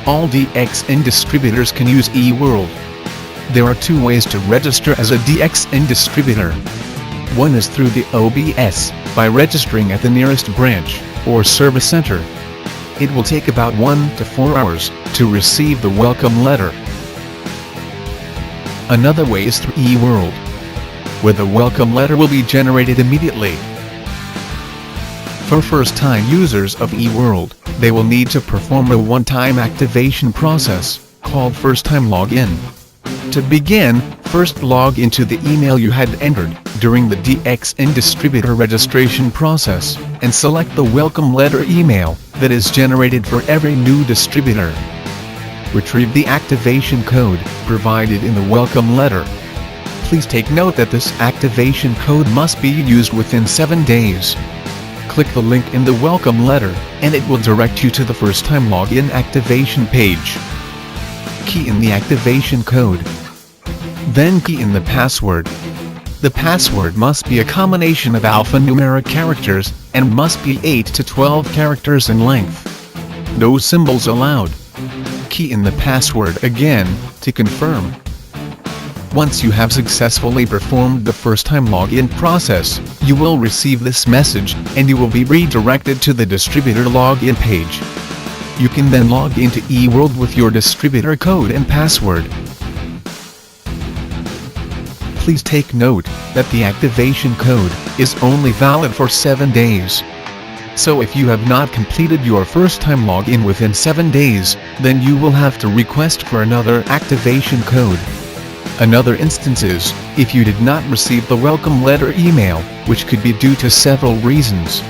All DXN distributors can use eWorld. There are two ways to register as a DXN distributor. One is through the OBS, by registering at the nearest branch or service center. It will take about 1 to 4 hours to receive the welcome letter. Another way is through eWorld, where the welcome letter will be generated immediately. For first-time users of eWorld, they will need to perform a one-time activation process, called first-time login. To begin, first log into the email you had entered during the DXN distributor registration process, and select the welcome letter email that is generated for every new distributor. Retrieve the activation code provided in the welcome letter. Please take note that this activation code must be used within 7 days. Click the link in the welcome letter, and it will direct you to the first-time login activation page. Key in the activation code. Then key in the password. The password must be a combination of alphanumeric characters, and must be 8 to 12 characters in length. No symbols allowed. Key in the password again, to confirm. Once you have successfully performed the first-time login process, you will receive this message, and you will be redirected to the distributor login page. You can then log into eWorld with your distributor code and password. Please take note that the activation code is only valid for 7 days. So if you have not completed your first-time login within 7 days, then you will have to request for another activation code. Another instance is, if you did not receive the welcome letter email, which could be due to several reasons.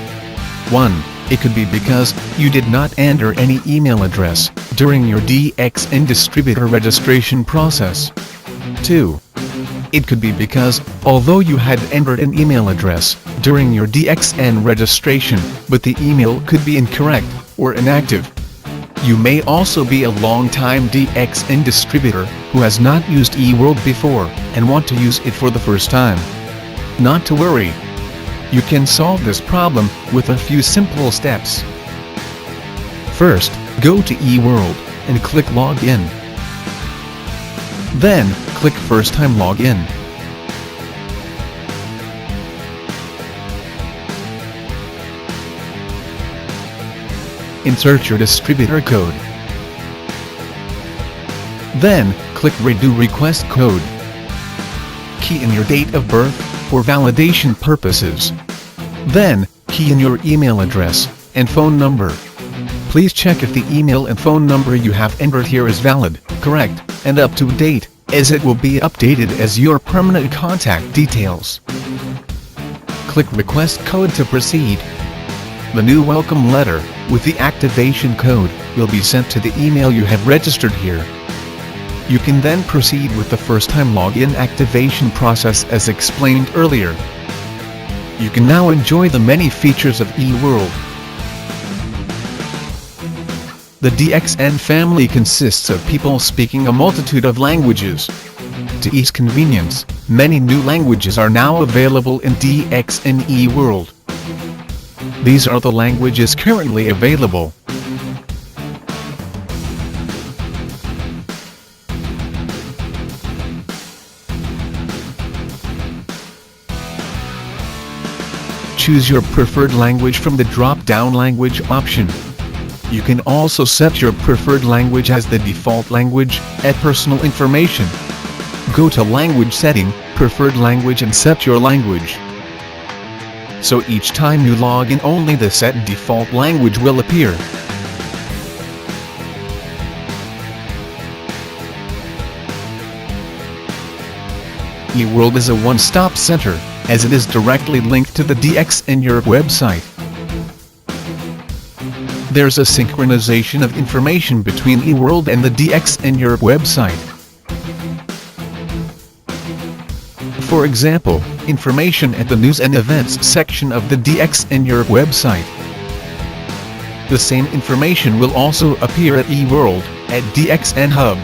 1. It could be because you did not enter any email address during your DXN distributor registration process. 2. It could be because, although you had entered an email address during your DXN registration, but the email could be incorrect or inactive. You may also be a long-time DXN distributor who has not used eWorld before and want to use it for the first time. Not to worry. You can solve this problem with a few simple steps. First, go to eWorld and click Login. Then, click First-Time Login. Insert your distributor code. Then, click Redo Request Code. Key in your date of birth for validation purposes. Then, key in your email address and phone number. Please check if the email and phone number you have entered here is valid, correct, and up to date, as it will be updated as your permanent contact details. Click Request Code to proceed. The new welcome letter with the activation code will be sent to the email you have registered here. You can then proceed with the first-time login activation process as explained earlier. You can now enjoy the many features of eWorld. The DXN family consists of people speaking a multitude of languages. To ease convenience, many new languages are now available in DXN eWorld. These are the languages currently available. Choose your preferred language from the drop-down language option. You can also set your preferred language as the default language, add personal information. Go to Language Setting, Preferred Language and set your language. So each time you log in, only the set default language will appear. eWorld is a one-stop center, as it is directly linked to the DXN Europe website. There's a synchronization of information between eWorld and the DXN Europe website. For example, information at the News and Events section of the DXN Europe website. The same information will also appear at eWorld, at DXN Hub.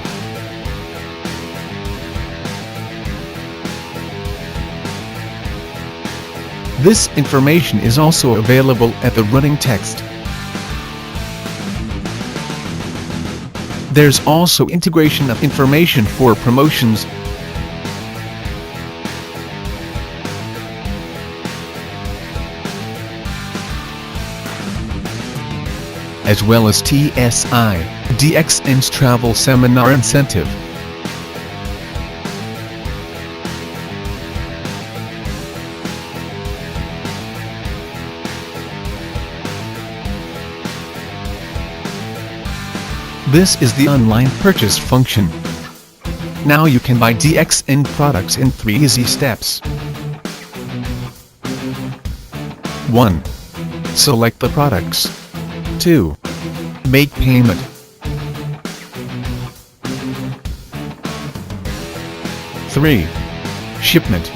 This information is also available at the running text. There's also integration of information for promotions, as well as TSI, DXN's travel seminar incentive. This is the online purchase function. Now you can buy DXN products in 3 easy steps. 1. Select the products. 2. Make payment. 3. Shipment.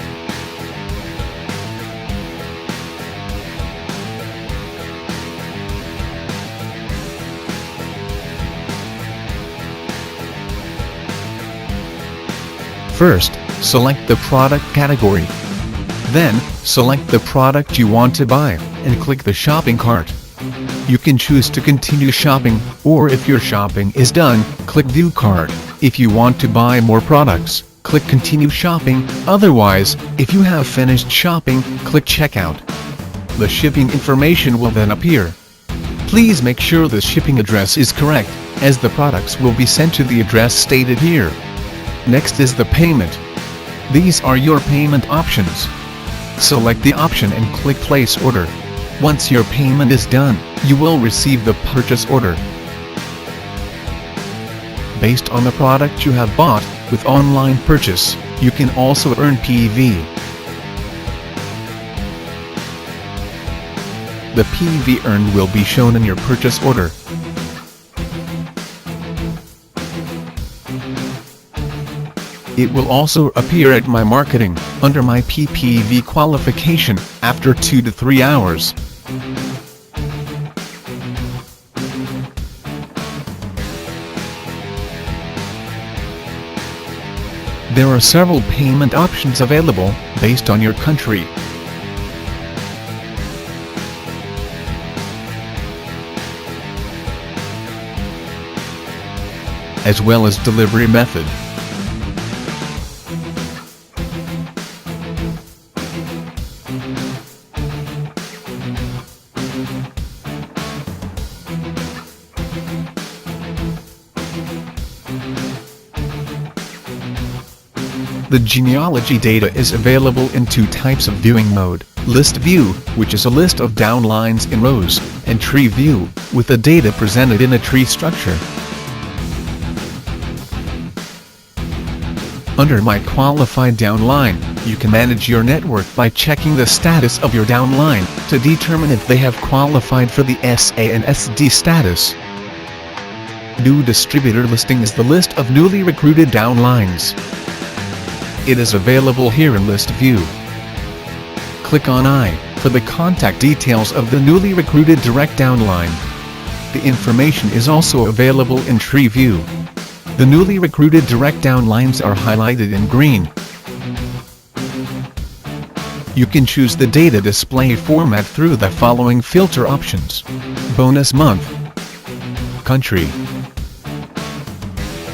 First, select the product category. Then, select the product you want to buy, and click the shopping cart. You can choose to continue shopping, or if your shopping is done, click View Cart. If you want to buy more products, click Continue Shopping. Otherwise, if you have finished shopping, click Checkout. The shipping information will then appear. Please make sure the shipping address is correct, as the products will be sent to the address stated here. Next is the payment. These are your payment options. Select the option and click Place Order. Once your payment is done, you will receive the purchase order. Based on the product you have bought, with online purchase, you can also earn PV. The PV earned will be shown in your purchase order. It will also appear at My Marketing, under My PPV qualification, after 2 to 3 hours. There are several payment options available, based on your country. As well as delivery method. The genealogy data is available in 2 types of viewing mode: List View, which is a list of downlines in rows, and Tree View, with the data presented in a tree structure. Under My Qualified Downline, you can manage your network by checking the status of your downline, to determine if they have qualified for the SA and SD status. New Distributor Listing is the list of newly recruited downlines. It is available here in List View. Click on I for the contact details of the newly recruited direct downline. The information is also available in Tree View. The newly recruited direct downlines are highlighted in green. You can choose the data display format through the following filter options: Bonus Month, Country,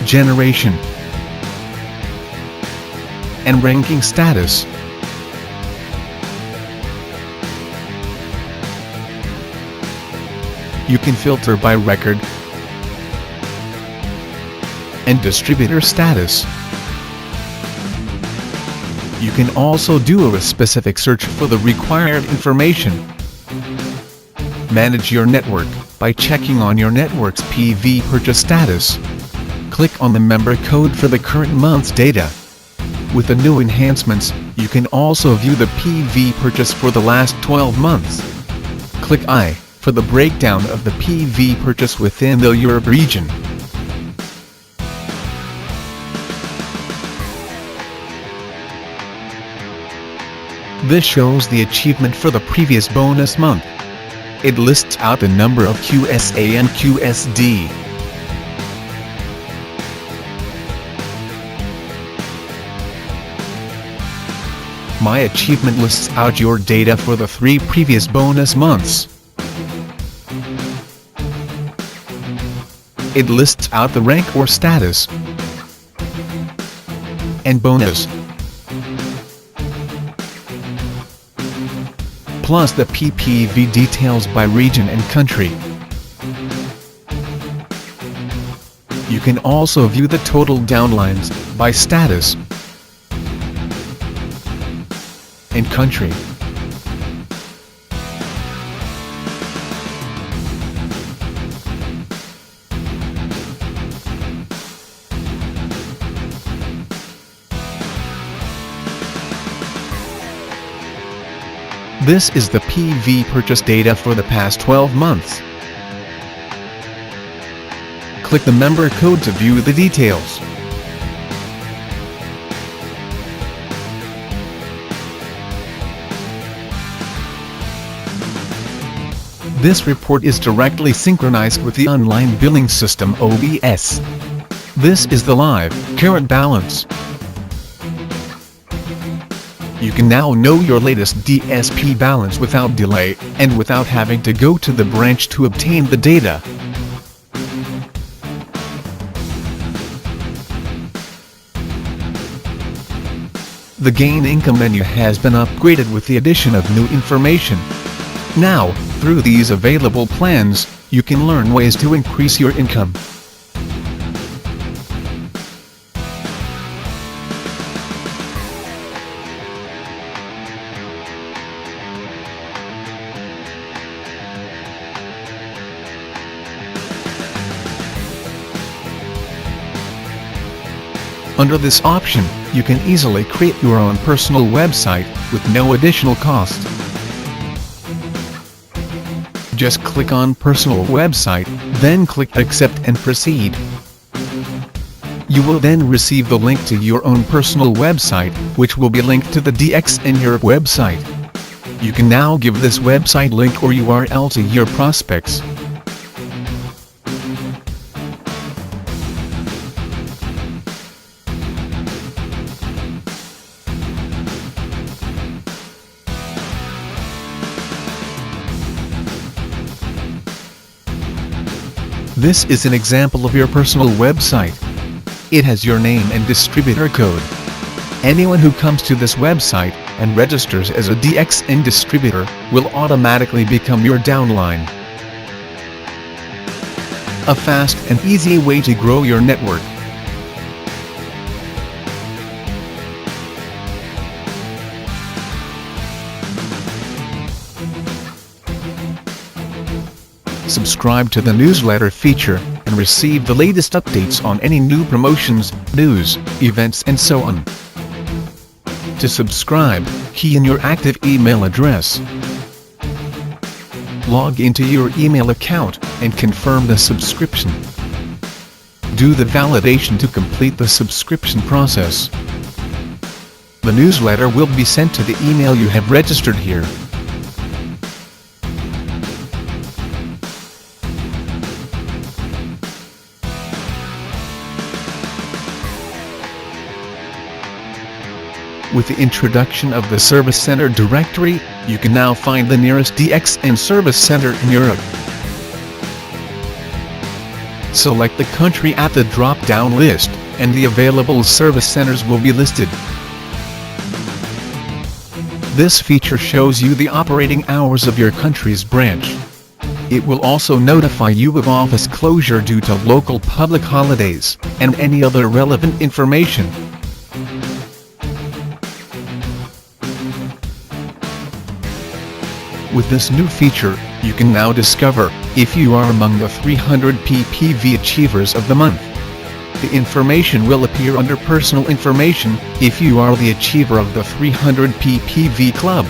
Generation, and Ranking Status. You can filter by record and distributor status. You can also do a specific search for the required information. Manage your network by checking on your network's PV purchase status. Click on the member code for the current month's data. With the new enhancements, you can also view the PV purchase for the last 12 months. Click I for the breakdown of the PV purchase within the Europe region. This shows the achievement for the previous bonus month. It lists out the number of QSA and QSD. My Achievement lists out your data for the 3 previous bonus months. It lists out the rank or status and bonus, plus the PPV details by region and country. You can also view the total downlines by status and country. This is the PV purchase data for the past 12 months. Click the member code to view the details. This report is directly synchronized with the online billing system OBS. This is the live, current balance. You can now know your latest DSP balance without delay, and without having to go to the branch to obtain the data. The Gain Income menu has been upgraded with the addition of new information. Now, through these available plans, you can learn ways to increase your income. Under this option, you can easily create your own personal website with no additional cost. Just click on Personal Website, then click Accept and Proceed. You will then receive the link to your own personal website, which will be linked to the DXN Europe website. You can now give this website link or URL to your prospects. This is an example of your personal website. It has your name and distributor code. Anyone who comes to this website and registers as a DXN distributor will automatically become your downline. A fast and easy way to grow your network. Subscribe to the newsletter feature and receive the latest updates on any new promotions, news, events and so on. To subscribe, key in your active email address. Log into your email account and confirm the subscription. Do the validation to complete the subscription process. The newsletter will be sent to the email you have registered here. With the introduction of the Service Center directory, you can now find the nearest DXN Service Center in Europe. Select the country at the drop-down list, and the available service centers will be listed. This feature shows you the operating hours of your country's branch. It will also notify you of office closure due to local public holidays, and any other relevant information. With this new feature, you can now discover if you are among the 300 PPV Achievers of the month. The information will appear under Personal Information if you are the Achiever of the 300 PPV Club.